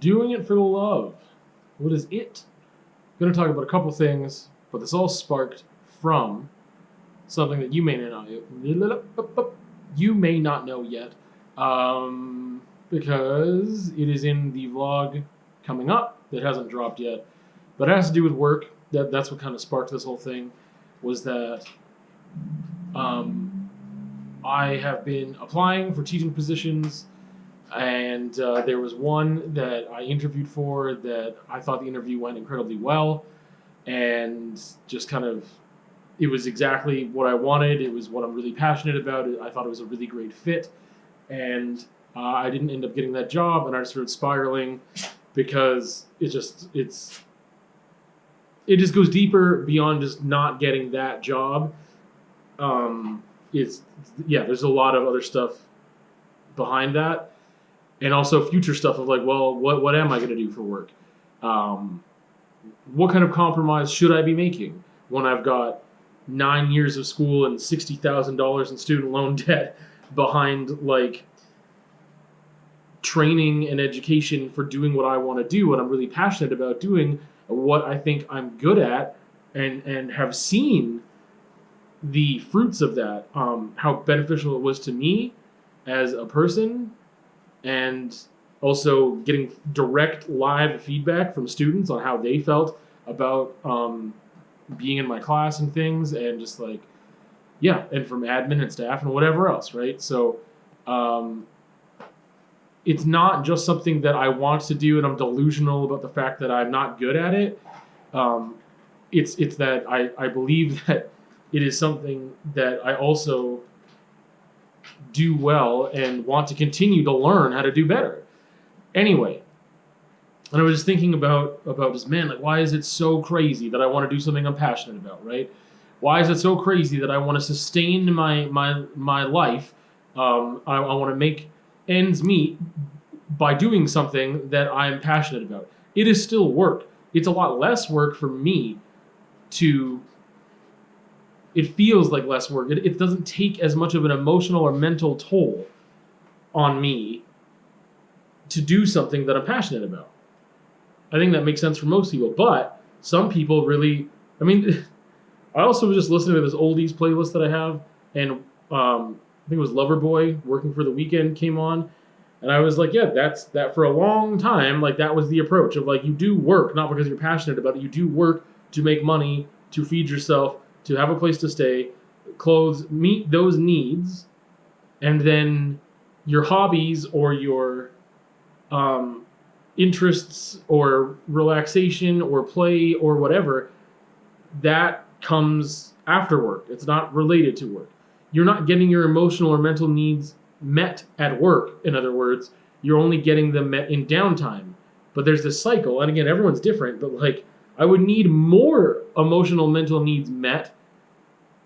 Doing it for the love. What is it? I'm going to talk about a couple things, but this all sparked from something that you may not know yet, because it is in the vlog coming up that hasn't dropped yet, but it has to do with work. That's what kind of sparked this whole thing, was that I have been applying for teaching positions, and there was one that I interviewed for that I thought the interview went incredibly well, and just kind of, it was exactly what I wanted. It was what I'm really passionate about. I thought it was a really great fit, and I didn't end up getting that job, and I started spiraling because it just goes deeper beyond just not getting that job. There's a lot of other stuff behind that, and also future stuff of like, well, what am I going to do for work? What kind of compromise should I be making when I've got 9 years of school and $60,000 in student loan debt behind, like, training and education for doing what I want to do, what I'm really passionate about doing, what I think I'm good at, and have seen the fruits of that, how beneficial it was to me as a person, and also getting direct live feedback from students on how they felt about being in my class and things, and just like, yeah, and from admin and staff and whatever else, right? So it's not just something that I want to do and I'm delusional about the fact that I'm not good at it. It's that I believe that it is something that I also do well and want to continue to learn how to do better. Anyway, and I was just thinking about this, man, like, why is it so crazy that I want to do something I'm passionate about, right? Why is it so crazy that I want to sustain my life? I want to make ends meet by doing something that I'm passionate about. It is still work. It's a lot less work for me it feels like less work. It doesn't take as much of an emotional or mental toll on me to do something that I'm passionate about. I think that makes sense for most people, but some people really, I mean, I also was just listening to this oldies playlist that I have, and I think it was Loverboy, Working for the Weekend, came on, and I was like, yeah, that's that for a long time. Like, that was the approach of, like, you do work, not because you're passionate about it, you do work to make money, to feed yourself, to have a place to stay, clothes, meet those needs, and then your hobbies or your interests or relaxation or play or whatever, that comes after work. It's not related to work. You're not getting your emotional or mental needs met at work, in other words. You're only getting them met in downtime. But there's this cycle, and again, everyone's different, but like, I would need more emotional, mental needs met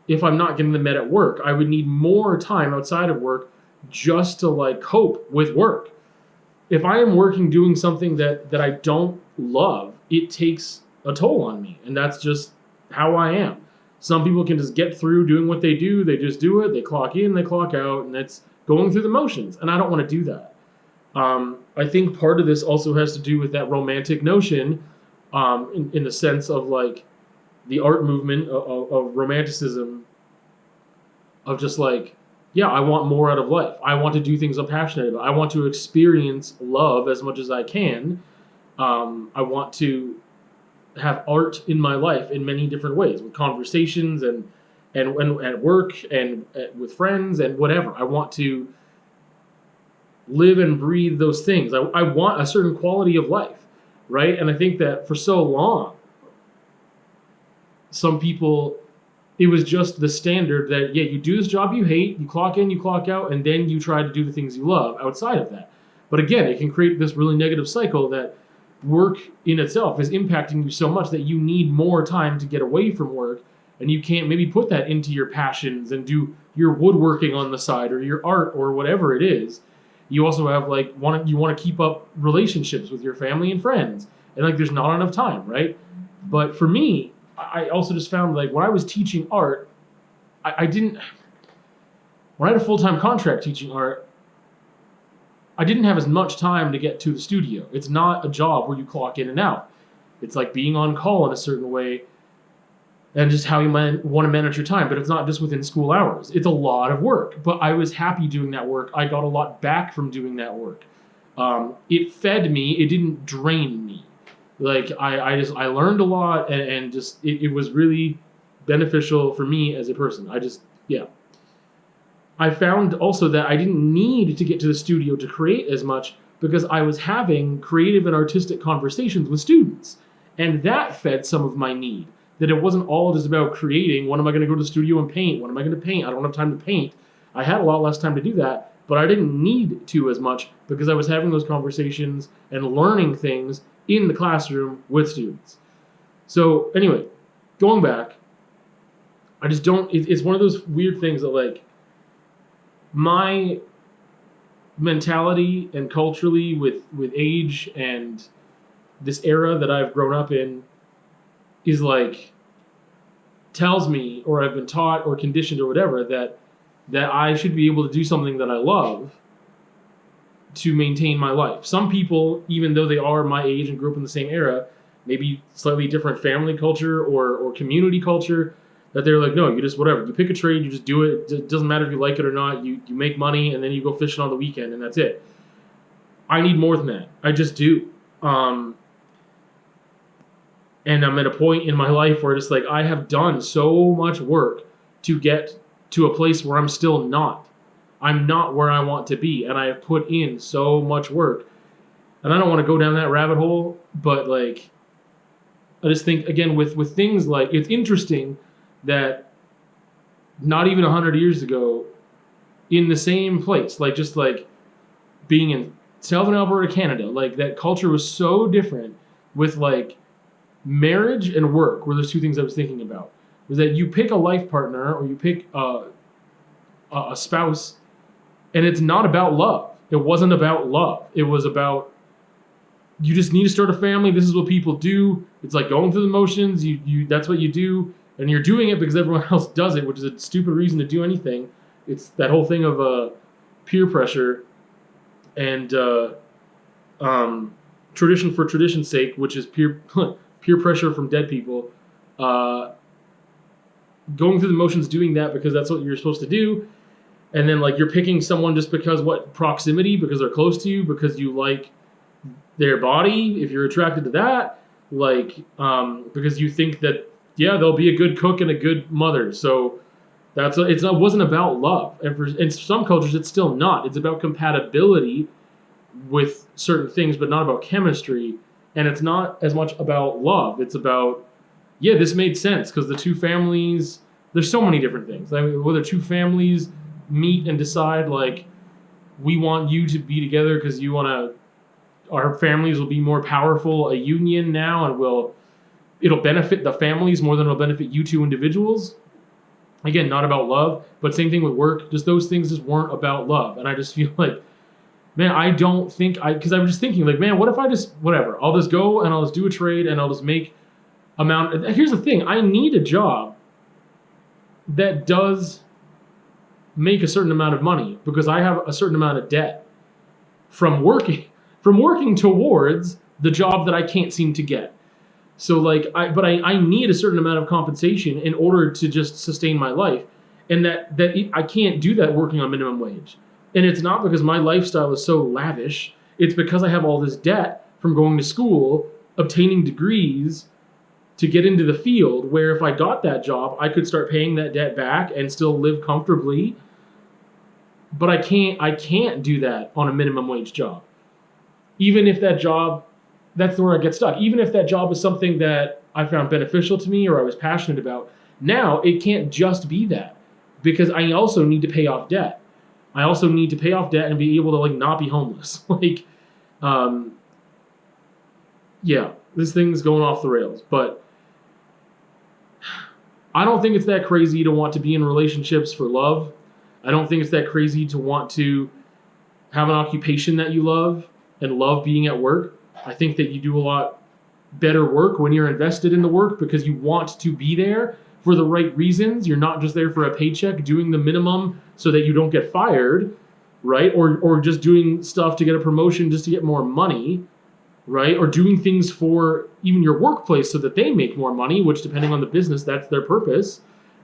if I'm not getting them met at work. I would need more time outside of work just to, like, cope with work. If I am working doing something that I don't love, it takes a toll on me, and that's just how I am. Some people can just get through doing what they do. They just do it. They clock in, they clock out, and it's going through the motions, and I don't want to do that. I think part of this also has to do with that romantic notion, in the sense of, like, the art movement of romanticism, of just like, yeah, I want more out of life. I want to do things I'm passionate about. I want to experience love as much as I can. I want to have art in my life in many different ways, with conversations and at work and with friends and whatever. I want to live and breathe those things. I want a certain quality of life, right? And I think that for so long, some people, it was just the standard that, yeah, you do this job you hate, you clock in, you clock out, and then you try to do the things you love outside of that. But again, it can create this really negative cycle that work in itself is impacting you so much that you need more time to get away from work, and you can't maybe put that into your passions and do your woodworking on the side or your art or whatever it is. You also have, like, you want to keep up relationships with your family and friends, and, like, there's not enough time, right? But for me, I also just found, like, when I was teaching art, I didn't, when I had a full-time contract teaching art, I didn't have as much time to get to the studio. It's not a job where you clock in and out. It's like being on call in a certain way and just how you want to manage your time. But it's not just within school hours. It's a lot of work. But I was happy doing that work. I got a lot back from doing that work. It fed me. It didn't drain me. Like I learned a lot, and just it was really beneficial for me as a person. I found also that I didn't need to get to the studio to create as much because I was having creative and artistic conversations with students. And that fed some of my need. That it wasn't all just about creating. When am I going to go to the studio and paint? When am I going to paint? I don't have time to paint. I had a lot less time to do that, but I didn't need to as much because I was having those conversations and learning things in the classroom with students. So anyway, going back, I just don't, it's one of those weird things that like, my mentality and culturally with age and this era that I've grown up in is like tells me, or I've been taught or conditioned or whatever, that I should be able to do something that I love to maintain my life. Some people, even though they are my age and grew up in the same era, maybe slightly different family culture or community culture, that they're like, no, you just whatever. You pick a trade, you just do it. It doesn't matter if you like it or not. You make money, and then you go fishing on the weekend, and that's it. I need more than that. I just do. And I'm at a point in my life where just like I have done so much work to get to a place where I'm still not. I'm not where I want to be, and I have put in so much work. And I don't want to go down that rabbit hole, but like I just think again with things like it's interesting that not even 100 years ago, in the same place, like just like being in Southern Alberta, Canada, like that culture was so different with like marriage and work were those two things I was thinking about. Was that you pick a life partner or you pick a spouse, and it's not about love. It wasn't about love. It was about you just need to start a family. This is what people do. It's like going through the motions. You that's what you do. And you're doing it because everyone else does it, which is a stupid reason to do anything. It's that whole thing of peer pressure and tradition for tradition's sake, which is peer pressure from dead people. Going through the motions, doing that because that's what you're supposed to do. And then like you're picking someone just because proximity, because they're close to you, because you like their body, if you're attracted to that, like because you think that yeah, they'll be a good cook and a good mother. So it wasn't about love. And in some cultures, it's still not. It's about compatibility with certain things, but not about chemistry. And it's not as much about love. It's about, yeah, this made sense because the two families, there's so many different things. I mean, whether two families meet and decide, like, we want you to be together because our families will be more powerful, a union now, and it'll benefit the families more than it'll benefit you two individuals. Again, not about love, but same thing with work. Just those things just weren't about love. And I just feel like, man, because I was just thinking like, man, what if I just, whatever, I'll just go and I'll just do a trade and I'll just make amount. Here's the thing. I need a job that does make a certain amount of money because I have a certain amount of debt from working towards the job that I can't seem to get. So like, I need a certain amount of compensation in order to just sustain my life, and I can't do that working on minimum wage. And it's not because my lifestyle is so lavish. It's because I have all this debt from going to school, obtaining degrees to get into the field where if I got that job, I could start paying that debt back and still live comfortably. But I can't do that on a minimum wage job. Even if that job, that's where I get stuck. Even if that job is something that I found beneficial to me or I was passionate about, now it can't just be that because I also need to pay off debt. I also need to pay off debt and be able to like not be homeless. Like, yeah, this thing's going off the rails, but I don't think it's that crazy to want to be in relationships for love. I don't think it's that crazy to want to have an occupation that you love and love being at work. I think that you do a lot better work when you're invested in the work because you want to be there for the right reasons. You're not just there for a paycheck doing the minimum so that you don't get fired. right? Or just doing stuff to get a promotion just to get more money, right? Or doing things for even your workplace so that they make more money, which depending on the business, that's their purpose,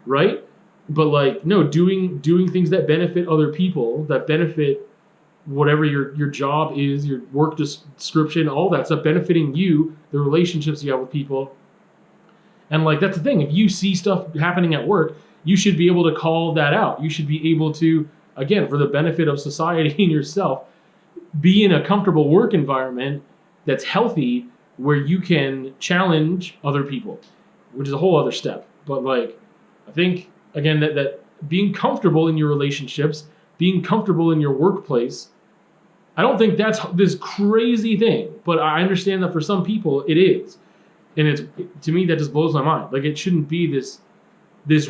right? But like, no, doing things that benefit other people, that benefit whatever your job is, your work description, all that stuff, benefiting you, the relationships you have with people. And like, that's the thing. If you see stuff happening at work, you should be able to call that out. You should be able to, again, for the benefit of society and yourself, be in a comfortable work environment that's healthy where you can challenge other people, which is a whole other step. But like, I think, again, that being comfortable in your relationships, being comfortable in your workplace, I don't think that's this crazy thing, but I understand that for some people it is. And it's, to me, that just blows my mind. Like, it shouldn't be this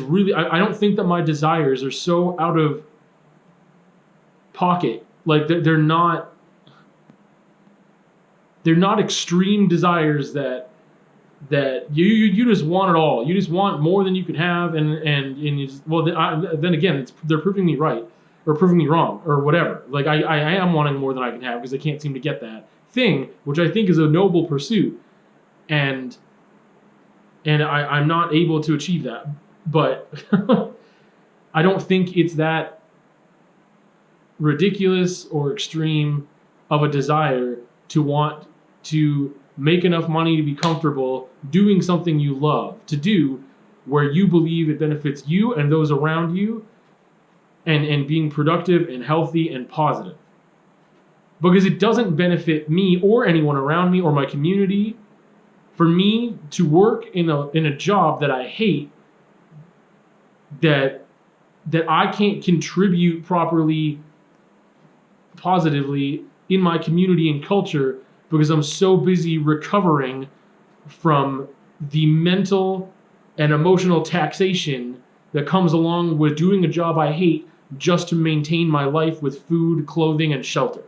really, I don't think that my desires are so out of pocket. Like, they're not extreme desires that you just want it all. You just want more than you can have, and you just, well, then again, they're proving me right or proving me wrong or whatever. Like, I am wanting more than I can have because I can't seem to get that thing, which I think is a noble pursuit, and I'm not able to achieve that. But I don't think it's that ridiculous or extreme of a desire to want to make enough money to be comfortable doing something you love to do, where you believe it benefits you and those around you, and being productive and healthy and positive. Because it doesn't benefit me or anyone around me or my community for me to work in a job that I hate, that I can't contribute properly, positively in my community and culture, because I'm so busy recovering from the mental and emotional taxation that comes along with doing a job I hate just to maintain my life with food, clothing, and shelter.